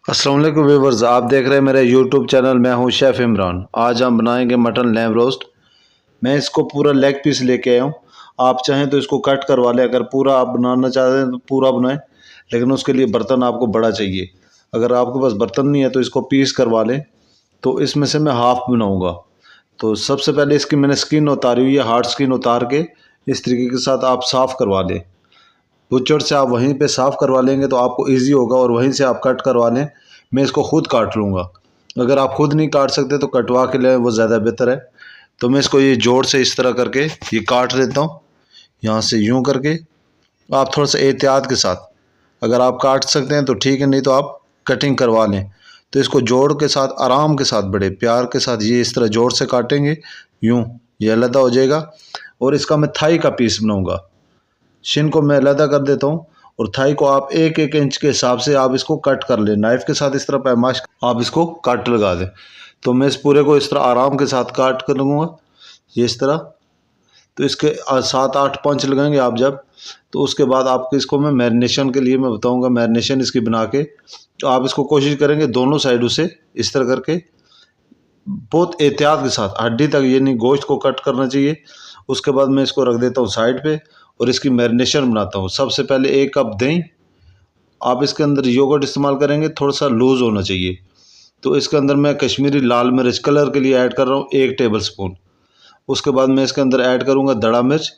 अस्सलाम वालेकुम व्यूवर्स, आप देख रहे हैं मेरा यूट्यूब चैनल। मैं हूं शेफ़ इमरान। आज हम बनाएंगे मटन लैम रोस्ट। मैं इसको पूरा लेग पीस लेके आया हूं। आप चाहें तो इसको कट करवा लें, अगर पूरा आप बनाना चाहते हैं तो पूरा बनाएं, लेकिन उसके लिए बर्तन आपको बड़ा चाहिए। अगर आपके पास बर्तन नहीं है तो इसको पीस करवा लें। तो इसमें से मैं हाफ़ बनाऊँगा। तो सबसे पहले इसकी मैंने स्किन उतारी हुई है, हार्ड स्किन उतार के इस तरीके के साथ आप साफ़ करवा लें। बुचड़ से आप वहीं पे साफ़ करवा लेंगे तो आपको इजी होगा, और वहीं से आप कट करवा लें। मैं इसको खुद काट लूँगा। अगर आप खुद नहीं काट सकते तो कटवा के लें, वो ज़्यादा बेहतर है। तो मैं इसको ये जोड़ से इस तरह करके ये काट देता हूँ। यहाँ से यूँ करके आप थोड़ा सा एहतियात के साथ, अगर आप काट सकते हैं तो ठीक है, नहीं तो आप कटिंग करवा लें। तो इसको जोड़ के साथ, आराम के साथ, बड़े प्यार के साथ ये इस तरह जोड़ से काटेंगे। यूँ ये अलग हो जाएगा। और इसका मैं थाई का पीस बनाऊँगा। शिन को मैं अलग कर देता हूँ, और थाई को आप एक एक इंच के हिसाब से आप इसको कट कर लें। नाइफ़ के साथ इस तरह पैमाश आप इसको काट लगा दें। तो मैं इस पूरे को इस तरह आराम के साथ काट कर लूँगा, ये इस तरह। तो इसके 7-8 पंच लगाएंगे आप जब, तो उसके बाद आपको इसको मैं मैरिनेशन के लिए मैं बताऊँगा। मैरिनेशन इसकी बना के तो आप इसको कोशिश करेंगे दोनों साइडों से इस तरह करके बहुत एहतियात के साथ हड्डी तक, ये नहीं गोश्त को कट करना चाहिए। उसके बाद मैं इसको रख देता हूँ साइड पे, और इसकी मैरिनेशन बनाता हूँ। सबसे पहले 1 कप दही, आप इसके अंदर योगर्ट इस्तेमाल करेंगे, थोड़ा सा लूज़ होना चाहिए। तो इसके अंदर मैं कश्मीरी लाल मिर्च कलर के लिए ऐड कर रहा हूँ 1 टेबल स्पून। उसके बाद मैं इसके अंदर ऐड करूँगा दड़ा मिर्च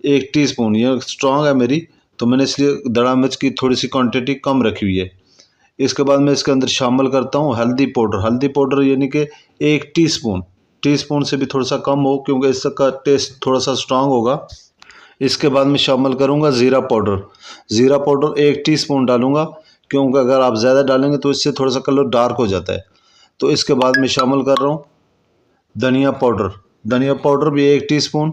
1 टीस्पून। ये स्ट्रॉन्ग है मेरी, तो मैंने इसलिए दड़ा मिर्च की थोड़ी सी क्वांटिटी कम रखी हुई है। इसके बाद मैं इसके अंदर शामिल करता हूँ हल्दी पाउडर। हल्दी पाउडर यानी कि 1 टीस्पून, टीस्पून से भी थोड़ा सा कम हो, क्योंकि इसका टेस्ट थोड़ा सा स्ट्रांग होगा। इसके बाद मैं शामिल करूँगा ज़ीरा पाउडर। ज़ीरा पाउडर 1 टीस्पून डालूँगा, क्योंकि अगर आप ज़्यादा डालेंगे तो इससे थोड़ा सा कलर डार्क हो जाता है। तो इसके बाद मैं शामिल कर रहा हूँ धनिया पाउडर। धनिया पाउडर भी 1 टीस्पून।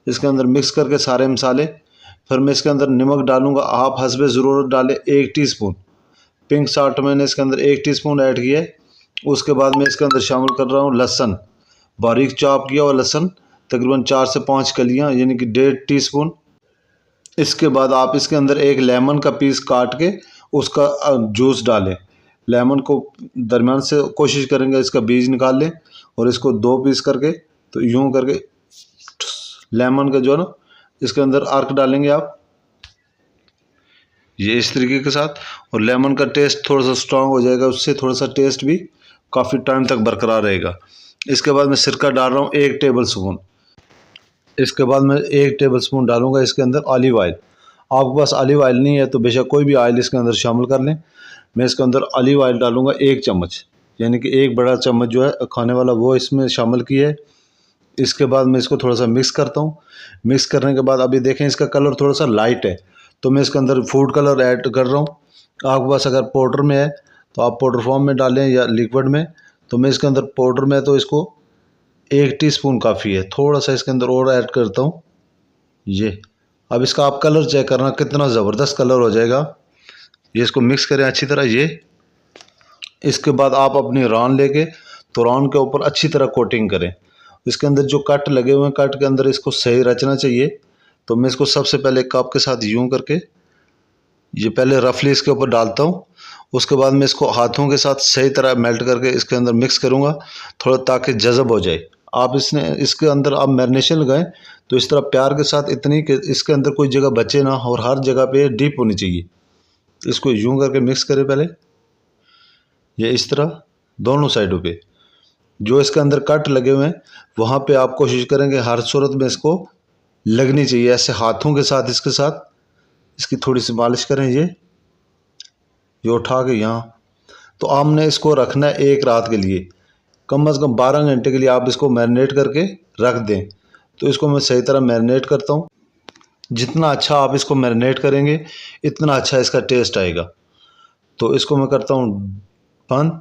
इसके अंदर मिक्स करके सारे मसाले। फिर मैं इसके अंदर नमक डालूँगा, आप हस्बे ज़रूरत डालें 1 टीस्पून। पिंक साल्ट मैंने इसके अंदर 1 टीस्पून ऐड किया है। उसके बाद मैं इसके अंदर शामिल कर रहा हूँ लहसुन, बारीक चॉप किया हुआ लहसुन, तकरीबन 4 से 5 कलियाँ, यानी कि 1.5 टीस्पून। इसके बाद आप इसके अंदर एक लेमन का पीस काट के उसका जूस डालें। लेमन को दरमियान से कोशिश करेंगे इसका बीज निकाल लें, और इसको 2 पीस करके, तो यूँ करके लेमन का जो है ना, इसके अंदर अर्क डालेंगे आप, ये इस तरीके के साथ। और लेमन का टेस्ट थोड़ा सा स्ट्रांग हो जाएगा, उससे थोड़ा सा टेस्ट भी काफ़ी टाइम तक बरकरार रहेगा। इसके बाद मैं सिरका डाल रहा हूँ 1 टेबल स्पून। इसके बाद मैं 1 टेबल स्पून डालूँगा इसके अंदर ऑलिव ऑयल। आपके पास ऑलिव ऑयल नहीं है तो बेशक कोई भी ऑयल इसके अंदर शामिल कर लें। मैं इसके अंदर ऑलिव ऑयल डालूँगा 1 चम्मच, यानी कि 1 बड़ा चम्मच जो है खाने वाला, वो इसमें शामिल किया है। इसके बाद मैं इसको थोड़ा सा मिक्स करता हूँ। मिक्स करने के बाद अभी देखें इसका कलर थोड़ा सा लाइट है, तो मैं इसके अंदर फूड कलर ऐड कर रहा हूँ। आपके पास अगर पाउडर में है तो आप पाउडर फॉर्म में डालें या लिक्विड में। तो मैं इसके अंदर पाउडर में, तो इसको 1 टीस्पून काफ़ी है। थोड़ा सा इसके अंदर और ऐड करता हूँ ये। अब इसका आप कलर चेक करना, कितना ज़बरदस्त कलर हो जाएगा। ये इसको मिक्स करें अच्छी तरह ये। इसके बाद आप अपनी रान लेके, तो रान के ऊपर अच्छी तरह कोटिंग करें। इसके अंदर जो कट लगे हुए हैं, कट के अंदर इसको सही रचना चाहिए। तो मैं इसको सबसे पहले कप के साथ यूं करके ये पहले रफली इसके ऊपर डालता हूँ। उसके बाद मैं इसको हाथों के साथ सही तरह मेल्ट करके इसके अंदर मिक्स करूँगा, थोड़ा ताकि जज़ब हो जाए। आप इसके अंदर आप मैरिनेशन लगाएं तो इस तरह प्यार के साथ, इतनी कि इसके अंदर कोई जगह बचे ना, और हर जगह पे डीप होनी चाहिए। इसको यूं करके मिक्स करें पहले, ये इस तरह दोनों साइडों पे जो इसके अंदर कट लगे हुए हैं वहाँ पे आप कोशिश करेंगे हर सूरत में इसको लगनी चाहिए। ऐसे हाथों के साथ इसके साथ इसकी थोड़ी सी मालिश करें, ये उठा के यहाँ। तो आपने इसको रखना है 1 रात के लिए, कम से कम 12 घंटे के लिए आप इसको मैरिनेट करके रख दें। तो इसको मैं सही तरह मैरिनेट करता हूँ। जितना अच्छा आप इसको मैरिनेट करेंगे इतना अच्छा इसका टेस्ट आएगा। तो इसको मैं करता हूँ बंद,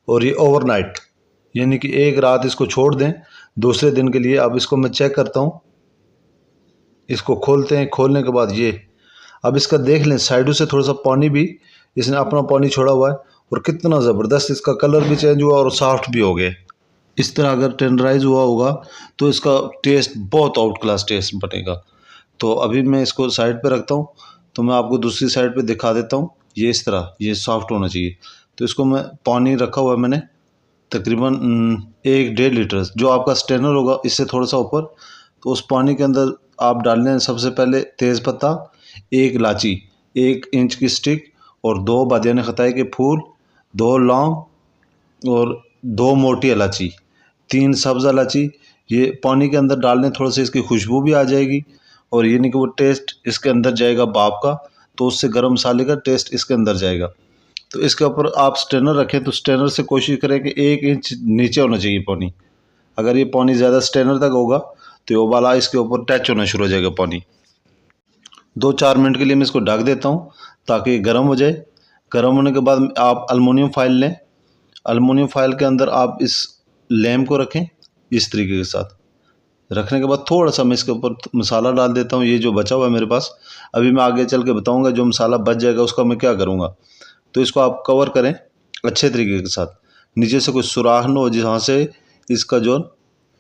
और ये ओवरनाइट, यानी कि 1 रात इसको छोड़ दें दूसरे दिन के लिए। अब इसको मैं चेक करता हूँ, इसको खोलते हैं। खोलने के बाद ये, अब इसका देख लें साइडों से थोड़ा सा पानी भी इसने अपना पानी छोड़ा हुआ है, और कितना ज़बरदस्त इसका कलर भी चेंज हुआ और सॉफ्ट भी हो गए। इस तरह अगर टेंडराइज हुआ होगा तो इसका टेस्ट बहुत आउट क्लास टेस्ट बनेगा। तो अभी मैं इसको साइड पे रखता हूँ, तो मैं आपको दूसरी साइड पे दिखा देता हूँ। ये इस तरह ये सॉफ्ट होना चाहिए। तो इसको मैं पानी रखा हुआ है मैंने तकरीबन 1-1.5 लीटर, जो आपका स्ट्रेनर होगा इससे थोड़ा सा ऊपर। तो उस पानी के अंदर आप डाल लें सबसे पहले तेज़पत्ता, 1 इलायची, 1 इंच की स्टिक और 2 बादियान खताई के फूल, 2 लौंग और 2 मोटी इलायची, 3 सब्ज़ इलायची। ये पानी के अंदर डाल लें, थोड़ा सा इसकी खुशबू भी आ जाएगी और ये नहीं कि वो टेस्ट इसके अंदर जाएगा भाप का, तो उससे गर्म मसाले का टेस्ट इसके अंदर जाएगा। तो इसके ऊपर आप स्ट्रेनर रखें तो स्ट्रेनर से कोशिश करें कि 1 इंच नीचे होना चाहिए पानी। अगर ये पानी ज़्यादा स्ट्रेनर तक होगा तो ये उबाला इसके ऊपर टच होना शुरू हो जाएगा पानी। 2-4 मिनट के लिए मैं इसको ढक देता हूँ ताकि गर्म हो जाए। गर्म होने के बाद आप अल्मुनियम फाइल लें। अल्मुनियम फाइल के अंदर आप इस लैम्प को रखें इस तरीके के साथ। रखने के बाद थोड़ा सा मैं इसके ऊपर मसाला डाल देता हूँ, ये जो बचा हुआ है मेरे पास। अभी मैं आगे चल के बताऊँगा जो मसाला बच जाएगा उसका मैं क्या करूँगा। तो इसको आप कवर करें अच्छे तरीके के साथ, नीचे से कोई सुराख न हो जहाँ से इसका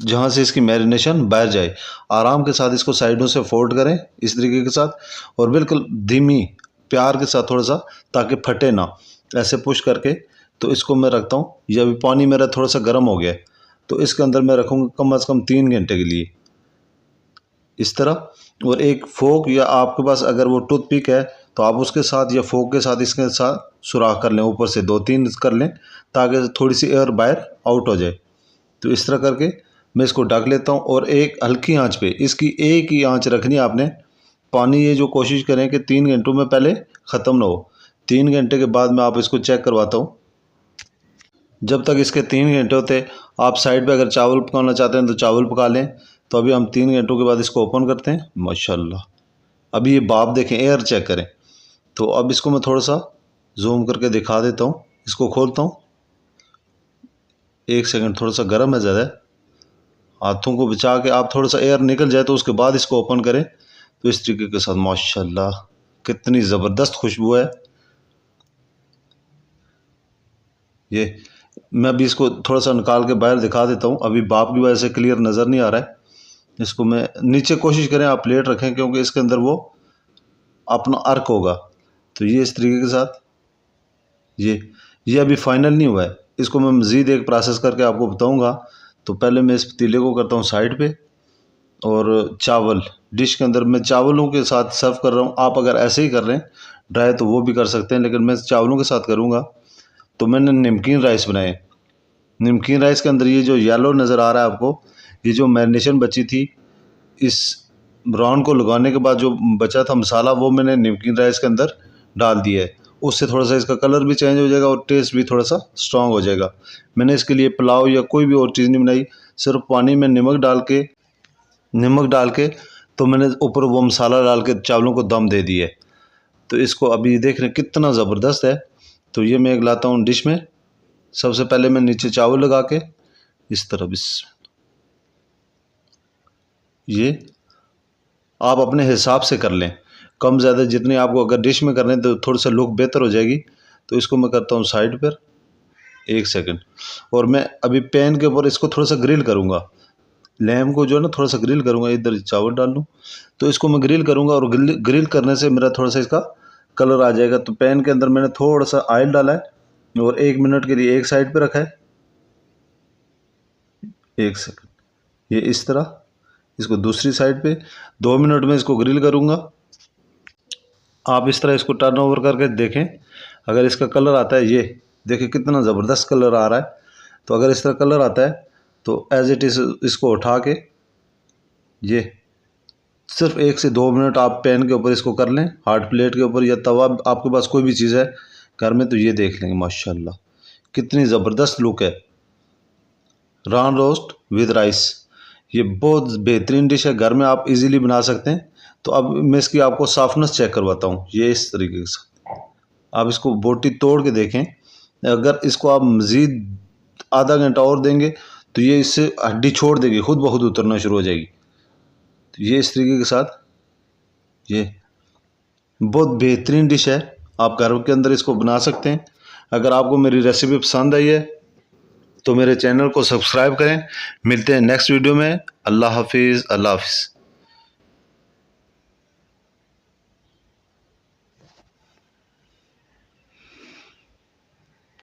जहाँ से इसकी मैरिनेशन बाहर जाए। आराम के साथ इसको साइडों से फोल्ड करें इस तरीके के साथ और बिल्कुल धीमी प्यार के साथ थोड़ा सा, ताकि फटे ना, ऐसे पुश करके। तो इसको मैं रखता हूँ। ये अभी पानी मेरा थोड़ा सा गर्म हो गया है, तो इसके अंदर मैं रखूँगा कम से कम 3 घंटे के लिए इस तरह। और एक फोक या आपके पास अगर वो टूथपिक है तो आप उसके साथ या फोक के साथ इसके साथ सुराख कर लें, ऊपर से 2-3 कर लें ताकि थोड़ी सी एयर बाहर आउट हो जाए। तो इस तरह करके मैं इसको ढक लेता हूँ और एक हल्की आंच पे, इसकी एक ही आंच रखनी है आपने। पानी ये जो कोशिश करें कि 3 घंटों में पहले ख़त्म ना हो। 3 घंटे के बाद मैं आप इसको चेक करवाता हूँ। जब तक इसके 3 घंटे होते आप साइड पे अगर चावल पकाना चाहते हैं तो चावल पका लें। तो अभी हम 3 घंटों के बाद इसको ओपन करते हैं। माशाल्लाह अभी ये भाप देखें, एयर चेक करें। तो अब इसको मैं थोड़ा सा जूम करके दिखा देता हूँ। इसको खोलता हूँ, 1 सेकंड, थोड़ा सा गर्म है ज़्यादा, हाथों को बचा के आप थोड़ा सा एयर निकल जाए तो उसके बाद इसको ओपन करें। तो इस तरीके के साथ माशाल्लाह कितनी ज़बरदस्त खुशबू है। ये मैं अभी इसको थोड़ा सा निकाल के बाहर दिखा देता हूँ। अभी भाप की वजह से क्लियर नज़र नहीं आ रहा है। इसको मैं नीचे कोशिश करें आप प्लेट रखें क्योंकि इसके अंदर वो अपना अर्क होगा। तो ये इस तरीके के साथ ये अभी फाइनल नहीं हुआ है, इसको मैं मज़ीद एक प्रोसेस करके आपको बताऊंगा। तो पहले मैं इस पतीले को करता हूँ साइड पे और चावल डिश के अंदर मैं चावलों के साथ सर्व कर रहा हूँ। आप अगर ऐसे ही कर रहे हैं ड्राई तो वो भी कर सकते हैं, लेकिन मैं चावलों के साथ करूँगा। तो मैंने नमकीन राइस बनाए। नमकीन राइस के अंदर ये जो येलो नज़र आ रहा है आपको, ये जो मैरिनेशन बची थी इस ब्राउन को लगाने के बाद जो बचा था मसाला, वो मैंने नमकीन राइस के अंदर डाल दिया है। उससे थोड़ा सा इसका कलर भी चेंज हो जाएगा और टेस्ट भी थोड़ा सा स्ट्रॉन्ग हो जाएगा। मैंने इसके लिए पुलाव या कोई भी और चीज़ नहीं बनाई, सिर्फ पानी में नमक डाल के तो मैंने ऊपर वो मसाला डाल के चावलों को दम दे दिया। तो इसको अभी देख रहे हैं कितना ज़बरदस्त है। तो ये मैं एक लाता हूँ डिश में। सबसे पहले मैं नीचे चावल लगा के इस तरह ये आप अपने हिसाब से कर लें, कम ज़्यादा जितनी आपको अगर डिश में करने तो थोड़ा सा लुक बेहतर हो जाएगी। तो इसको मैं करता हूँ साइड पर 1 सेकंड और मैं अभी पैन के ऊपर इसको थोड़ा सा ग्रिल करूँगा। लैम को जो है ना थोड़ा सा ग्रिल करूँगा। इधर चावल डाल लूँ तो इसको मैं ग्रिल करूँगा और ग्रिल करने से मेरा थोड़ा सा इसका कलर आ जाएगा। तो पैन के अंदर मैंने थोड़ा सा ऑयल डाला है और 1 मिनट के लिए एक साइड पे रखा है। 1 सेकंड, ये इस तरह इसको दूसरी साइड पे 2 मिनट में इसको ग्रिल करूँगा। आप इस तरह इसको टर्न ओवर करके देखें, अगर इसका कलर आता है, ये देखिए कितना ज़बरदस्त कलर आ रहा है। तो अगर इस तरह कलर आता है तो एज इट इज़ इसको उठा के ये सिर्फ 1 से 2 मिनट आप पैन के ऊपर इसको कर लें, हार्ड प्लेट के ऊपर या तवा आपके पास कोई भी चीज़ है घर में। तो ये देख लेंगे माशाल्लाह कितनी ज़बरदस्त लुक है। रान रोस्ट विद राइस, ये बहुत बेहतरीन डिश है, घर में आप इजीली बना सकते हैं। तो अब मैं इसकी आपको सॉफ्टनेस चेक करवाता हूँ। ये इस तरीके से आप इसको बोटी तोड़ के देखें। अगर इसको आप मज़ीद आधा घंटा और देंगे तो ये इससे हड्डी छोड़ देगी, खुद ब खुद उतरना शुरू हो जाएगी। तो ये इस तरीके के साथ ये बहुत बेहतरीन डिश है, आप घर के अंदर इसको बना सकते हैं। अगर आपको मेरी रेसिपी पसंद आई है तो मेरे चैनल को सब्सक्राइब करें। मिलते हैं नेक्स्ट वीडियो में। अल्लाह हाफिज़।